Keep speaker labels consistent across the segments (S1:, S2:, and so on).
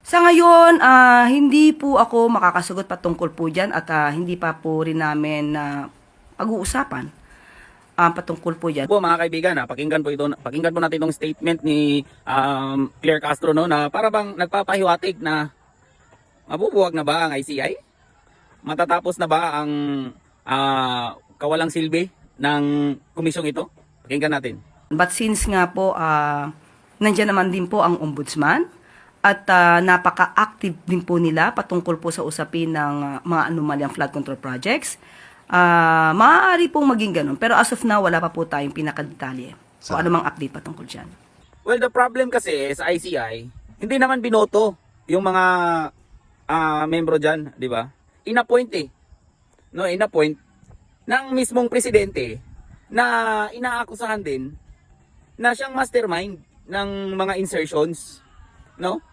S1: Sa ngayon, hindi po ako makakasagot patungkol po dyan at hindi pa po rin namin pag-uusapan patungkol po dyan.
S2: Po mga kaibigan, pakinggan po natin itong statement ni Claire Castro, no, na para bang nagpapahiwatig na mabubuwag na ba ang ICI? Matatapos na ba ang kawalang silbi ng komisyong ito? Pakinggan natin.
S1: But since nga po, nandyan naman din po ang ombudsman at napaka-active din po nila patungkol po sa usapin ng mga anomalyang flood control projects, maaari pong maging ganun. Pero as of now, wala pa po tayong pinakadetalye. So, ano mang update patungkol dyan.
S2: Well, the problem kasi sa ICI, hindi naman binoto yung mga membro dyan, di ba? Inappoint eh. No, inappoint ng mismong presidente na inaakusahan din na siyang mastermind ng mga insertions, no?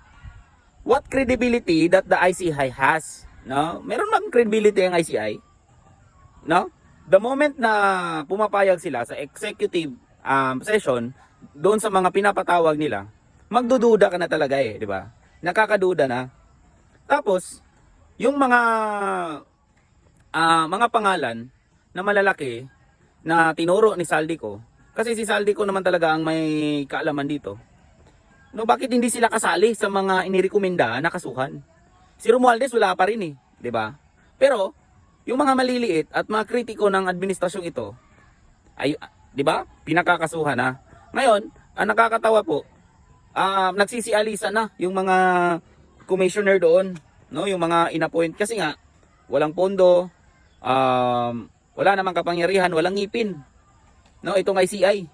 S2: What credibility that the ICI has, no? Meron bang credibility ang ICI? No? The moment na pumapayag sila sa executive session doon sa mga pinapatawag nila, magdududa ka na talaga eh, di ba? Nakakaduda na. Tapos, yung mga pangalan na malalaki na tinuro ni Saldico, kasi si Saldico naman talaga ang may kaalaman dito. No, bakit hindi sila kasali sa mga inirekomenda na kasuhan? Si Romualdez wala pa rin eh, 'di ba? Pero yung mga maliliit at mga kritiko ng administrasyong ito ay 'di ba? Pinakakasuhan na. Ngayon, ang nakakatawa po, nagsisialisa na yung mga commissioner doon, no, yung mga inappoint kasi nga walang pondo, wala namang kapangyarihan, walang ngipin. No, itong ICI.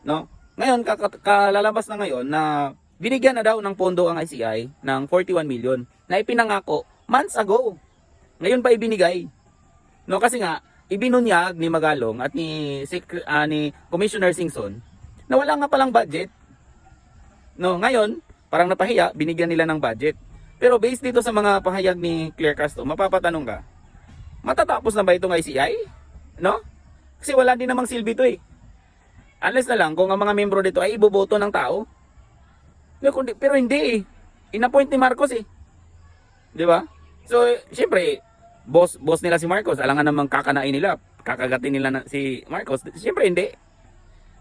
S2: No? Ngayon, kalalabas na ngayon na binigyan na daw ng pondo ang ICI ng 41 million na ipinangako months ago. Ngayon pa ibinigay. No, kasi nga ibinunyag ni Magalong at ni Commissioner Singson na wala nga palang budget. No, ngayon, parang napahiya, binigyan nila ng budget. Pero based dito sa mga pahayag ni Claire Castro, mapapatanong ka, matatapos na ba itong ICI? No? Kasi wala din namang silbi to eh. Unless na lang kung ang mga membro dito ay iboboto ng tao. Pero hindi eh. Inappoint ni Marcos eh. Di ba? So, siyempre, boss nila si Marcos. Alangan namang kakanain nila. Kakagatin nila si Marcos. Siyempre hindi.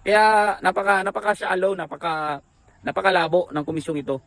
S2: Kaya napaka-shallow, napakalabo ng komisyong ito.